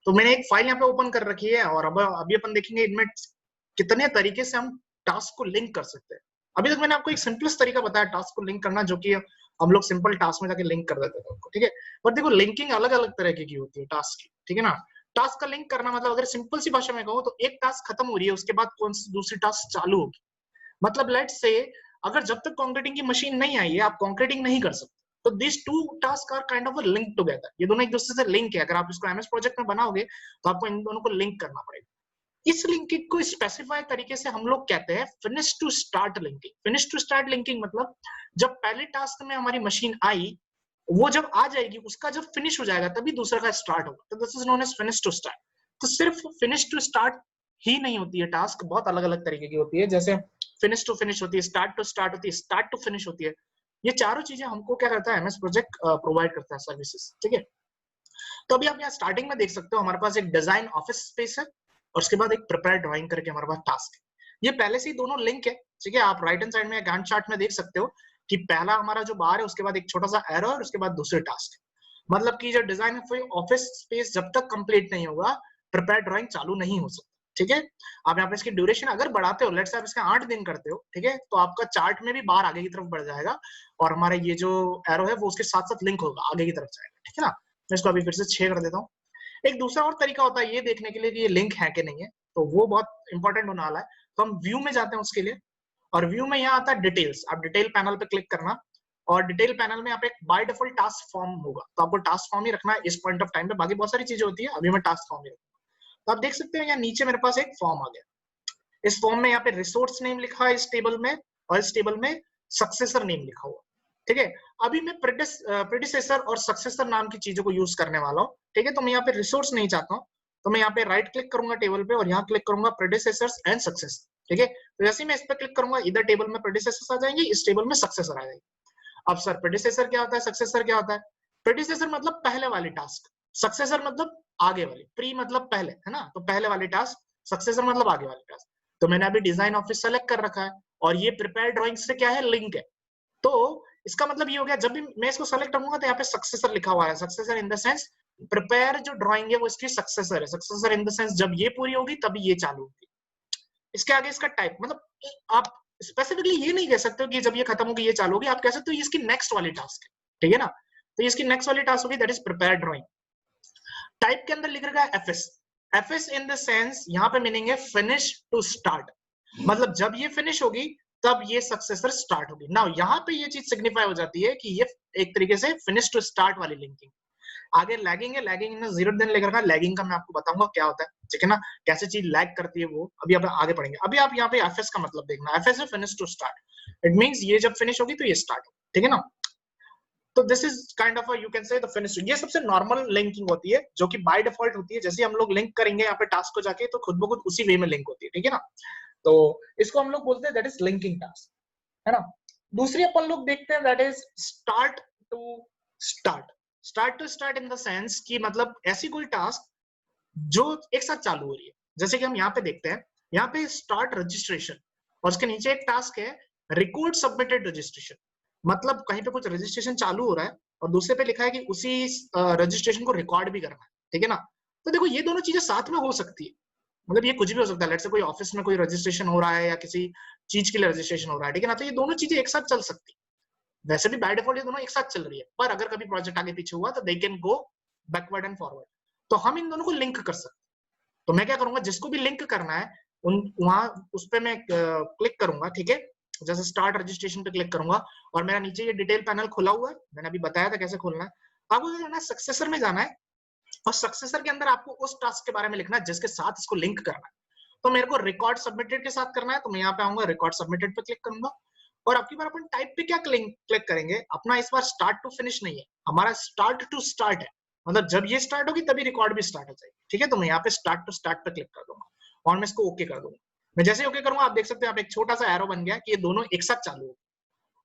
तो मैंने एक फाइल यहाँ पे ओपन कर रखी है और अब अभी अपन देखेंगे इनमें कितने तरीके से हम टास्क को लिंक कर सकते हैं। अभी तक मैंने आपको एक सिंपलेस्ट तरीका बताया टास्क को लिंक करना, जो कि हम लोग सिंपल टास्क में जाके लिंक कर देते थे उनको, ठीक है। पर देखो लिंकिंग अलग अलग तरीके की होती है टास्क की, ठीक है ना। टास्क का लिंक करना मतलब अगर सिंपल सी भाषा में कहूँ तो एक टास्क खत्म हो रही है उसके बाद कौन सी दूसरी टास्क चालू होगी। मतलब लेट्स से अगर जब तक कॉन्क्रीटिंग की मशीन नहीं आई है आप कॉन्क्रीटिंग नहीं कर सकते। तो this two task are kind of link together, ये दोनों एक दूसरे से लिंक है। अगर आप इसको एमएस प्रोजेक्ट में बनाओगे तो आपको इन दोनों को लिंक करना पड़ेगा। इस लिंकिंग को स्पेसिफाई तरीके से हम लोग कहते हैं finish to start linking. Finish to start linking मतलब जब पहले टास्क में हमारी मशीन आई वो जब आ जाएगी उसका जब फिनिश हो जाएगा तभी दूसरा का स्टार्ट होगा, तो this is known as finish to start. तो सिर्फ फिनिश टू स्टार्ट ही नहीं होती है, टास्क बहुत अलग अलग तरीके की होती है। जैसे फिनिश टू फिनिश होती है, स्टार्ट टू स्टार्ट होती है, स्टार्ट टू फिनिश होती है। ये चारों चीजें हमको क्या करता है एमएस प्रोजेक्ट प्रोवाइड करता है सर्विसेज, ठीक है। तो अभी आप यहाँ स्टार्टिंग में देख सकते हो हमारे पास एक डिजाइन ऑफिस स्पेस है और उसके बाद एक प्रिपेयर ड्राइंग करके हमारे पास टास्क है। ये पहले से ही दोनों लिंक है, ठीक है। आप राइट हैंड साइड में गैंट चार्ट में देख सकते हो कि पहला हमारा जो बार है उसके बाद एक छोटा सा एरो है और उसके बाद दूसरे टास्क है। मतलब कि जो डिजाइन ऑफिस स्पेस जब तक कंप्लीट नहीं होगा प्रिपेयर ड्राइंग चालू नहीं हो सकता, ठीक है। आप यहाँ पे इसकी ड्यूरेशन अगर बढ़ाते हो, लेट्स से आप इसका 8 दिन करते हो, ठीक है, तो आपका चार्ट में भी बार आगे की तरफ बढ़ जाएगा और हमारा ये जो एरो है वो उसके साथ साथ लिंक होगा, आगे की तरफ जाएगा, ठीक है ना। मैं इसको अभी फिर से 6 कर देता हूँ। एक दूसरा और तरीका होता है ये देखने के लिए कि ये लिंक है कि नहीं है, तो वो बहुत इंपॉर्टेंट होने वाला है। तो हम व्यू में जाते हैं उसके लिए और व्यू में यहाँ आता है डिटेल्स। आप डिटेल पैनल पे क्लिक करना और डिटेल पैनल में आप एक बाय डिफॉल्ट टास्क फॉर्म होगा, तो आपको टास्क फॉर्म ही रखना है इस पॉइंट ऑफ टाइम पे। बाकी बहुत सारी चीजें होती है, अभी मैं टास्क फॉर्म ही रखूंगा। तो आप देख सकते हैं यहाँ नीचे मेरे पास एक फॉर्म आ गया। इस फॉर्म में यहाँ पे रिसोर्स नेम लिखा है इस टेबल में और इस टेबल में सक्सेसर नेम लिखा हुआ, ठीक है। अभी मैं प्रेडिसेसर और सक्सेसर नाम की चीजों को यूज करने वाला हूँ, ठीक है। तो मैं यहाँ पे रिसोर्स नहीं चाहता हूँ, तो मैं यहाँ पे राइट क्लिक करूंगा टेबल पे और यहाँ क्लिक करूंगा प्रेडिसेसर्स एंड सक्सेसर, ठीक है। तो जैसे ही मैं इस पे क्लिक करूंगा इधर टेबल में प्रेडिसेसर्स आ जाएंगे, इस टेबल में सक्सेसर आ जाएंगे। अब सर प्रेडिसेसर क्या होता है, सक्सेसर क्या होता है? प्रेडिसेसर मतलब पहले वाली टास्क, सक्सेसर मतलब आगे वाली। प्री मतलब पहले, है ना, तो पहले वाली टास्क, सक्सेसर मतलब आगे वाली टास्क। तो मैंने अभी डिजाइन ऑफिस सेलेक्ट कर रखा है और ये प्रिपेयर ड्राइंग से क्या है, लिंक है। तो इसका मतलब ये हो गया जब भी मैं इसको सेलेक्ट करूंगा तो यहाँ पे सक्सेसर लिखा हुआ है। Successor in the sense prepare जो ड्राइंग है वो इसकी सक्सेसर है। सक्सेसर इन द सेंस जब ये पूरी होगी तभी ये चालू होगी। इसके आगे इसका टाइप मतलब आप स्पेसिफिकली ये नहीं कह सकते हो कि जब ये खत्म होगी ये चालू होगी, आप कह सकते हो ये इसकी नेक्स्ट वाली टास्क है, ठीक है ना। तो ये इसकी नेक्स्ट वाली टास्क होगी, that is prepare drawing. Type के अंदर लिख रखा है FS. FS in the sense यहाँ पे मीनिंग है फिनिश टू स्टार्ट, मतलब जब ये फिनिश होगी तब ये सक्सेसर स्टार्ट होगी। नाउ यहाँ पे ये चीज सिग्निफाई हो जाती है कि ये एक तरीके से फिनिश टू स्टार्ट वाली लिंकिंग। आगे लैगिंग है, लैगिंग ने 0 दिन लेकर लैगिंग का मैं आपको बताऊंगा क्या होता है, ठीक है ना, कैसे चीज लैग करती है वो अभी आप आगे पढ़ेंगे। अभी आप यहाँ पे एफएस का मतलब देखना, एफएस है finish to start, it means ये जब फिनिश होगी तो ये स्टार्ट हो, ठीक है ना। तो this is kind of you can say the finish. ये सबसे नॉर्मल लिंकिंग होती है जो कि बाय डिफॉल्ट होती है। जैसे हम लोग लिंक करेंगे यहाँ पे टास्क को जाके तो खुद ब खुद उसी वे में लिंक होती है, ठीक है ना। तो इसको हम लोग बोलते हैं दैट इज लिंकिंग टास्क, है ना। दूसरी अपन लोग देखते हैं that is start to start. Start to start in the sense कि मतलब ऐसी कोई टास्क जो एक साथ चालू हो रही है। जैसे कि हम यहाँ पे देखते हैं, यहाँ पे स्टार्ट रजिस्ट्रेशन और उसके नीचे एक टास्क है रिकॉर्ड सबमिटेड रजिस्ट्रेशन। मतलब कहीं पे कुछ रजिस्ट्रेशन चालू हो रहा है और दूसरे पे लिखा है कि उसी रजिस्ट्रेशन को रिकॉर्ड भी करना है, ठीक है ना। तो देखो ये दोनों चीजें साथ में हो सकती है, मतलब ये कुछ भी हो सकता है। लेट्स से कोई ऑफिस में कोई रजिस्ट्रेशन हो रहा है या किसी चीज के लिए रजिस्ट्रेशन हो रहा है, ठीक है ना। तो ये दोनों चीजें एक साथ चल सकती है। वैसे भी बाय डिफॉल्ट ये दोनों एक साथ चल रही है, पर अगर कभी प्रोजेक्ट आगे पीछे हुआ तो they can go backward and forward. तो हम इन दोनों को लिंक कर सकते हैं। तो मैं क्या करूंगा, जिसको भी लिंक करना है उन वहां उस पर मैं क्लिक करूंगा, ठीक है। जैसे स्टार्ट रजिस्ट्रेशन पे क्लिक करूंगा और मेरा नीचे ये डिटेल पैनल खुला हुआ है, मैंने अभी बताया था कैसे खोलना है। आपको जाना है सक्सेसर में जाना है और सक्सेसर के अंदर आपको उस टास्क के बारे में लिखना है जिसके साथ इसको लिंक करना है। तो मेरे को रिकॉर्ड सबमिटेड के साथ करना है, तो मैं यहाँ पे आऊंगा, रिकॉर्ड सबमिटेड पे क्लिक करूंगा। और आपकी बार अपन टाइप पे क्या क्लिक करेंगे, अपना इस बार स्टार्ट टू फिनिश नहीं है, हमारा स्टार्ट टू स्टार्ट है। मतलब जब ये स्टार्ट होगी तभी रिकॉर्ड भी स्टार्ट हो जाएगी, ठीक है। तो मैं यहाँ पे स्टार्ट टू स्टार्ट पे क्लिक कर दूंगा और मैं इसको ओके कर दूंगा। मैं जैसे ओके करूंगा आप देख सकते हैं आप एक छोटा सा एरो बन गया कि ये दोनों एक साथ चालू हो।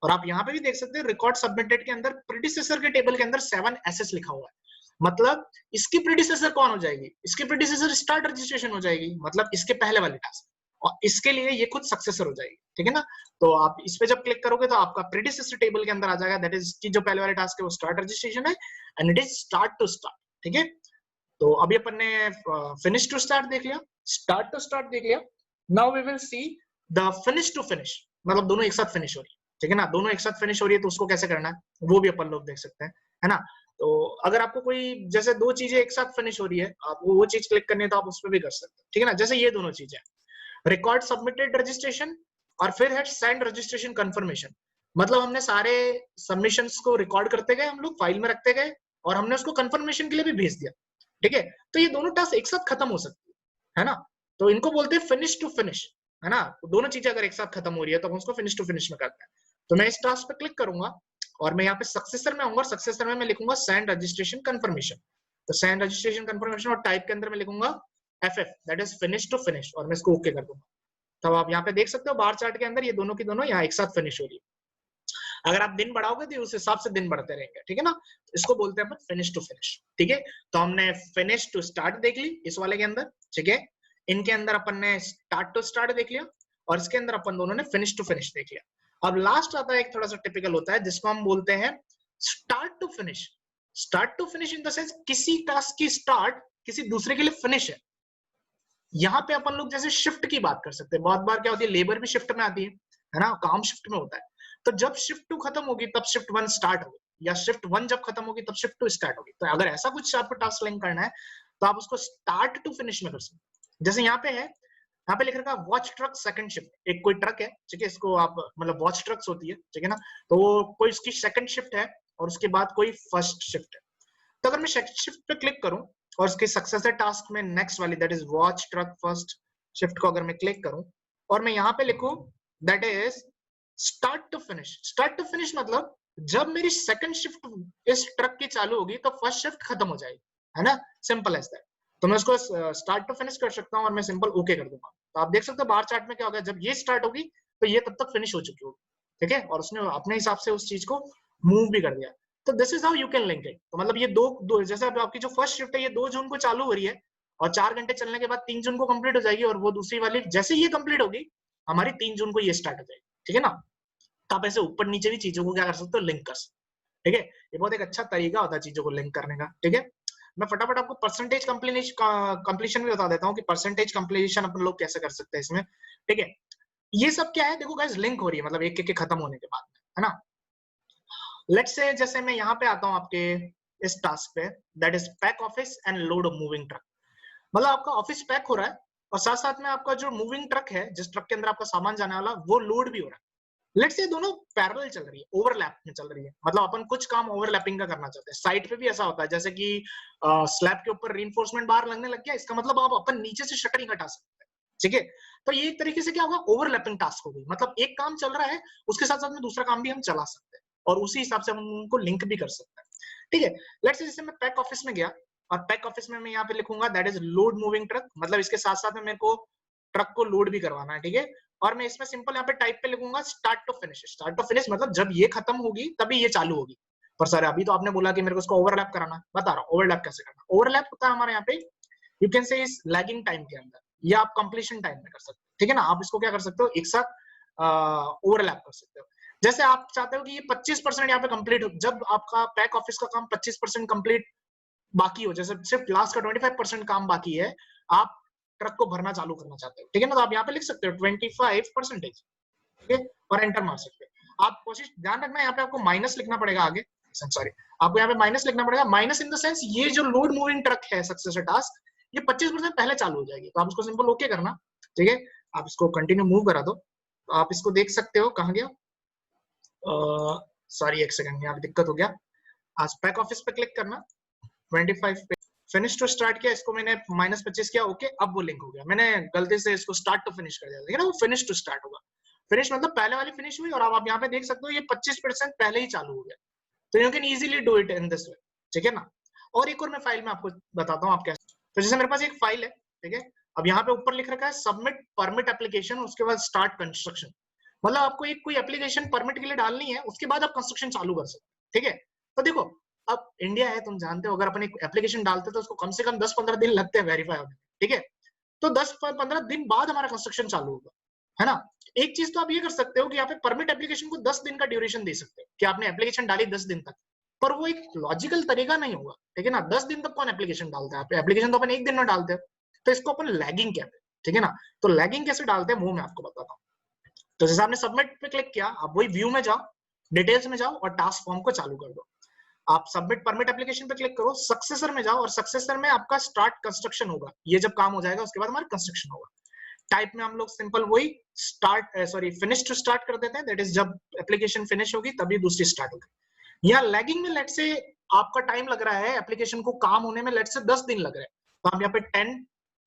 और आप यहाँ पे भी देख सकते हैं रिकॉर्ड सबमिटेड के अंदर प्रीडिसेसर के टेबल के अंदर 7 एसएस लिखा हुआ है। मतलब इसकी प्रीडिसेसर कौन हो जाएगी, इसकी प्रीडिसेसर स्टार्ट रजिस्ट्रेशन हो जाएगी, मतलब इसके पहले वाले टास्क, और इसके लिए ये खुद सक्सेसर हो जाएगी, ठीक है ना। तो आप इस पे जब क्लिक करोगे तो आपका प्रीडिसेसर टेबल के अंदर आ जाएगा, दैट इज कि जो पहले वाले टास्क है वो स्टार्ट रजिस्ट्रेशन है and it is start to start, ठीक है। तो अभी अपन ने फिनिश टू स्टार्ट देख लिया, स्टार्ट टू स्टार्ट देख लिया। Now we will see the finish to finish, मतलब दोनों एक साथ फिनिश हो रही है, ठीक है ना, दोनों एक साथ फिनिश हो रही है, तो उसको कैसे करना है वो भी अपन लोग देख सकते हैं, है ना। तो अगर आपको कोई जैसे दो चीजें एक साथ फिनिश हो रही है, आपको वो चीज क्लिक करनी है तो आप उस पर भी कर सकते हैं, ठीक है ना। जैसे ये दोनों चीजें, रिकॉर्ड सबमिटेड रजिस्ट्रेशन और फिर है सेंड रजिस्ट्रेशन कंफर्मेशन, मतलब हमने सारे सबमिशंस को रिकॉर्ड करते गए, हम लोग फाइल में रखते गए और हमने उसको कंफर्मेशन के लिए भी भेज दिया, ठीक है। तो ये दोनों टास्क एक साथ खत्म हो सकती है ना, तो इनको बोलते हैं फिनिश टू फिनिश, है ना। दोनों चीजें अगर एक साथ खत्म हो रही है तो हम उसको फिनिश टू फिनिश में करते हैं। तो मैं इस टास्क पे क्लिक करूंगा और मैं यहाँ पे सक्सेसर में आऊंगा, सक्सेसर में मैं लिखूंगा सेंड रजिस्ट्रेशन कंफर्मेशन, तो सेंड रजिस्ट्रेशन कंफर्मेशन और टाइप के अंदर मैं लिखूंगा FF, that is finish to finish, और मैं इसको ओके कर दूंगा। तब आप यहाँ पे देख सकते हो बार चार्ट के अंदर ये दोनों की दोनों यहाँ एक साथ फिनिश हो रही है। अगर आप दिन बढ़ाओगे तो उस हिसाब से दिन बढ़ते रहेंगे, ठीक है ना। इसको बोलते हैं अपन फिनिश टू फिनिश, ठीक है। तो हमने फिनिश टू स्टार्ट देख ली इस वाले के अंदर, ठीक है। इनके अंदर अपन ने स्टार्ट टू स्टार्ट देख लिया और इसके अंदर अपन दोनों ने फिनिश टू फिनिश देख लिया। अब लास्ट आता है एक थोड़ा सा टिपिकल होता है जिसको हम बोलते हैं start to finish. Start to finish in the sense किसी टास्क की स्टार्ट किसी दूसरे के लिए फिनिश है। यहाँ पे अपन लोग जैसे शिफ्ट की बात कर सकते हैं, बहुत बार क्या होती है, लेबर भी शिफ्ट में आती है ना, काम शिफ्ट में होता है। तो जब शिफ्ट 2 खत्म होगी तब शिफ्ट 1 स्टार्ट होगी, या शिफ्ट 1 जब खत्म होगी तब शिफ्ट 2 स्टार्ट होगी। तो अगर ऐसा कुछ आपको टास्क लिंक करना है तो आप उसको स्टार्ट टू फिनिश में कर सकते हैं। जैसे यहाँ पे है, यहाँ पे लिख रखा है वॉच ट्रक सेकंड शिफ्ट, एक कोई ट्रक है, ठीक है, इसको आप मतलब वॉच ट्रक्स होती है, ठीक है ना, तो वो कोई उसकी सेकंड शिफ्ट है और उसके बाद कोई फर्स्ट शिफ्ट है। तो अगर मैं सेकंड शिफ्ट पे क्लिक करूं और उसके सक्सेसर टास्क में नेक्स्ट वाली that is watch truck first shift को अगर मैं क्लिक करूं और मैं यहाँ पे लिखूं that is start to finish. Start to finish मतलब जब मेरी सेकंड शिफ्ट इस ट्रक की चालू होगी तो फर्स्ट शिफ्ट खत्म हो जाएगी, है ना, सिंपल एज दैट। तो मैं उसको स्टार्ट टू फिनिश कर सकता हूँ और मैं सिंपल ओके कर दूंगा। तो आप देख सकते हो बार चार्ट में क्या होगा, जब ये स्टार्ट होगी तो ये तब तक फिनिश हो चुकी होगी, ठीक है, और उसने अपने हिसाब से उस चीज को मूव भी कर दिया। तो this is how you can link it. तो मतलब ये दो जैसे आपकी जो फर्स्ट शिफ्ट है ये 2 जून को चालू हो रही है और 4 घंटे चलने के बाद 3 जून को कंप्लीट हो जाएगी, और वो दूसरी वाली जैसे ये कंप्लीट होगी हमारी 3 जून को ये स्टार्ट हो जाएगी, ठीक है ना। तो आप ऐसे ऊपर नीचे भी चीजों को क्या कर सकते हो, लिंक कर सकते हो, ठीक है। ये बहुत एक अच्छा तरीका होता है चीजों को लिंक करने का, ठीक है। मैं फटाफट आपको परसेंटेज कंप्लीशन भी बता देता हूँ कि परसेंटेज कंप्लीशन अपन लोग कैसे कर सकते हैं इसमें, ठीक है। ये सब क्या है, देखो गाइस लिंक हो रही है मतलब एक एक खत्म होने के बाद, है ना। लेट्स से जैसे मैं यहाँ पे आता हूँ आपके इस टास्क पे that is pack office and load moving truck, मतलब आपका ऑफिस पैक हो रहा है और साथ साथ में आपका जो मूविंग ट्रक है जिस ट्रक के अंदर आपका सामान जाने वाला वो लोड भी हो रहा है। लेट्स से दोनों पैरेलल चल रही है, ओवरलैप में चल रही है, मतलब अपन कुछ काम ओवरलैपिंग का करना चाहते हैं। साइट पे भी ऐसा होता है जैसे कि स्लैब के ऊपर रीइंफोर्समेंट बार लगने लग गया, इसका मतलब आप अपन नीचे से शटरिंग हटा सकते हैं, ठीक है। तो ये एक तरीके से क्या होगा, ओवरलैपिंग टास्क हो गई, मतलब एक काम चल रहा है उसके साथ साथ में दूसरा काम भी हम चला सकते हैं और उसी हिसाब से हम उनको लिंक भी कर सकते हैं, ठीक है। लेट्स से जैसे मैं पैक ऑफिस में गया और पैक ऑफिस में मैं यहाँ पे लिखूंगा that is load moving truck, मतलब इसके साथ साथ में मेरे को ट्रक को लोड भी करवाना है, ठीक है। और मैं इसमें सिंपल यहाँ पे टाइप पे लिखूंगा start to finish. Start to finish मतलब जब ये खत्म होगी तभी ये चालू होगी। पर सर अभी तो आपने बोला कि मेरे को इसको ओवरलैप कराना, बता रहा हूँ ओवरलैप कैसे करना। ओवरलैप होता है हमारे यहाँ पे, यू कैन से इस लैगिंग टाइम के अंदर या आप कंप्लीशन टाइम में कर सकते हो, ठीक है ना। आप इसको क्या कर सकते हो, एक साथ ओवरलैप कर सकते हो। जैसे आप चाहते हो कि ये 25% यहाँ पे कंप्लीट हो, जब आपका पैक ऑफिस का काम 25% कंप्लीट बाकी हो, जैसे सिर्फ लास्ट का 25% काम बाकी है, आप ट्रक को भरना चालू करना चाहते हो, ठीक है ना, तो आप यहाँ पे लिख सकते हो 25%, ठीक है, और एंटर मार सकते हो। आप कोशिश ध्यान रखना यहाँ पे आपको माइनस लिखना पड़ेगा आगे, सॉरी आपको यहाँ पे माइनस लिखना पड़ेगा। माइनस इन द सेंस ये जो लोड मूविंग ट्रक है सक्सेसर टास्क ये 25% पहले चालू हो जाएगी, तो आप इसको सिंपल ओके करना, ठीक है। आप इसको कंटिन्यू मूव करा दो, तो आप इसको देख सकते हो कहाँ गया, सॉरी एक सेकंड यहाँ पे दिक्कत हो गया। आज पैक ऑफिस पे क्लिक करना, 25 पे फिनिश टू स्टार्ट किया, इसको मैंने -25 किया, ओके, अब वो लिंक हो गया। मैंने गलती से इसको स्टार्ट टू फिनिश कर दिया, देखिए ना वो फिनिश टू स्टार्ट होगा। फिनिश मतलब पहले वाली फिनिश हुई और अब आप यहाँ पे देख सकते हो ये 25% पहले ही चालू हो गया, तो you can easily do it in this way, ठीक है ना। और एक और मैं फाइल में आपको बताता हूँ आप कैसे। तो जैसे मेरे पास एक फाइल है, ठीक है, अब यहाँ पे ऊपर लिख रखा है सबमिट परमिट एप्लीकेशन, उसके बाद स्टार्ट कंस्ट्रक्शन, मतलब आपको एक कोई एप्लीकेशन परमिट के लिए डालनी है, उसके बाद आप कंस्ट्रक्शन चालू कर सकते हैं, ठीक है। तो देखो अब इंडिया है, तुम जानते हो अगर अपन एक एप्लीकेशन डालते तो उसको कम से कम 10-15 दिन लगते हैं वेरीफाई होने, ठीक है। तो 10-15 दिन बाद हमारा कंस्ट्रक्शन चालू होगा, है ना। एक चीज तो आप ये कर सकते हो कि यहाँ पे परमिट एप्लीकेशन को 10 दिन का ड्यूरेशन दे सकते हो कि आपने एप्लीकेशन डाली 10 दिन तक, पर वो एक लॉजिकल तरीका नहीं होगा, ठीक है ना। 10 दिन तक कौन एप्लीकेशन डालता है, एप्लीकेशन तो अपन एक दिन में डालते हैं, तो इसको अपन लैगिंग कहते हैं, ठीक है ना। तो लैगिंग कैसे डालते हैं वो मैं आपको बताता हूँ। तो जैसे आपने सबमिट पे क्लिक किया, आप वही व्यू में जाओ, डिटेल्स में जाओ और टास्क फॉर्म को चालू कर दो। आप सबमिट परमिट एप्लीकेशन पे क्लिक करो, सक्सेसर में जाओ और सक्सेसर में आपका स्टार्ट कंस्ट्रक्शन होगा। ये जब काम हो जाएगा उसके बाद हमारा कंस्ट्रक्शन होगा। टाइप में हम लोग सिंपल वही स्टार्ट फिनिश टू स्टार्ट कर देते हैं, दैट इज जब एप्लीकेशन फिनिश होगी तभी दूसरी स्टार्ट होगी। या लैगिंग में लेट से आपका टाइम लग रहा है एप्लीकेशन को काम होने में, लेट से 10 दिन लग रहे हैं, तो आप यहाँ पे 10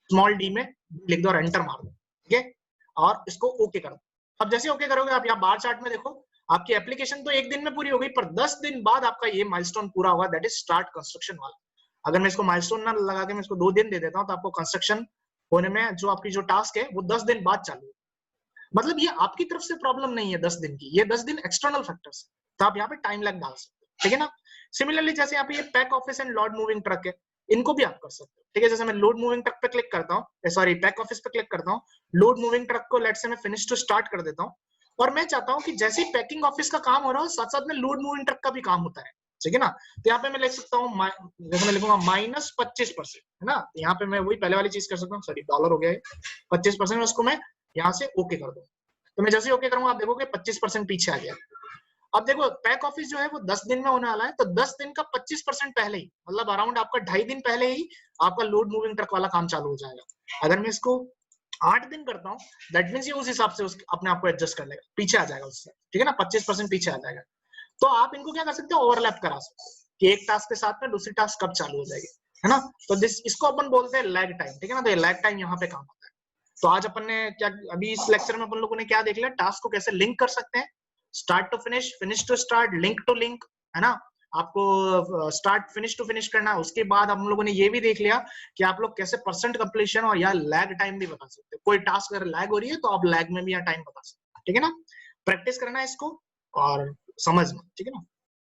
स्मॉल डी में लिख दो और एंटर मार दो, ठीक है, और इसको ओके कर दो। अब जैसे ओके करोगे आप यहाँ बार चार्ट में देखो, आपकी एप्लीकेशन तो एक दिन में पूरी हो गई, पर 10 दिन बाद आपका ये माइलस्टोन पूरा होगा, दैट इज स्टार्ट कंस्ट्रक्शन वाला। अगर मैं इसको माइलस्टोन ना लगा के मैं इसको 2 दिन दे देता हूँ, तो आपको कंस्ट्रक्शन होने में जो आपकी जो टास्क है वो 10 दिन बाद चालू है। मतलब ये आपकी तरफ से प्रॉब्लम नहीं है 10 दिन की, ये 10 दिन एक्सटर्नल फैक्टर्स है, तो आप यहाँ पे टाइम लैग डाल सकते हो, ठीक है ना। सिमिलरली जैसे यहाँ पे ये pack office and load moving truck है, इनको भी आप कर सकते हो, ठीक है। जैसे मैं लोड मूविंग ट्रक पे क्लिक करता हूँ, सॉरी पैक ऑफिस पे क्लिक करता हूँ, लोड मूविंग ट्रक को लेट से मैं फिनिश टू स्टार्ट कर देता हूँ, और मैं चाहता हूँ कि जैसे पैकिंग ऑफिस का काम हो रहा हो साथ साथ में लोड मूविंग ट्रक का भी काम होता है, ठीक है ना। तो यहाँ पे मैं लिख सकता हूँ, जैसे मैं लिखूंगा -25%, है ना। यहाँ पे मैं वही पहले वाली चीज कर सकता हूँ, सॉरी डॉलर हो गया है 25%, उसको मैं यहाँ से ओके कर दूँ। तो मैं जैसे ओके करूंगा आप देखोगे 25% पीछे आ गया। अब देखो पैक ऑफिस जो है वो 10 दिन में होने वाला है, तो 10 दिन का 25% पहले ही, मतलब अराउंड आपका 2.5 दिन पहले ही आपका लोड मूविंग ट्रक वाला काम चालू हो जाएगा। अगर मैं इसको 8 दिन करता हूँ, दैट मीन्स ये उस हिसाब से अपने आप को एडजस्ट कर लेगा, पीछे आ जाएगा उससे, ठीक है ना, 25% पीछे आ जाएगा। तो आप इनको क्या कर सकते हो, ओवरलैप करा सकते हो कि एक टास्क के साथ में दूसरी टास्क कब चालू हो जाएगी, है ना। तो इसको अपन बोलते हैं लैग टाइम, ठीक है ना। तो ये लैग टाइम यहाँ पे काम आता है। तो आज अपन ने क्या, अभी इस लेक्चर में अपन लोगों ने क्या देख लिया, टास्क को कैसे लिंक कर सकते हैं, start to finish, finish to start, link to link, है ना। आपको स्टार्ट फिनिश टू फिनिश करना है। उसके बाद हम लोगों ने ये भी देख लिया कि आप लोग कैसे परसेंट कंप्लीशन और या लैग टाइम भी बता सकते हैं। कोई टास्क अगर लैग हो रही है तो आप लैग में भी यहाँ टाइम बता सकते हैं, ठीक है ना। प्रैक्टिस करना है इसको और समझना, ठीक है ना।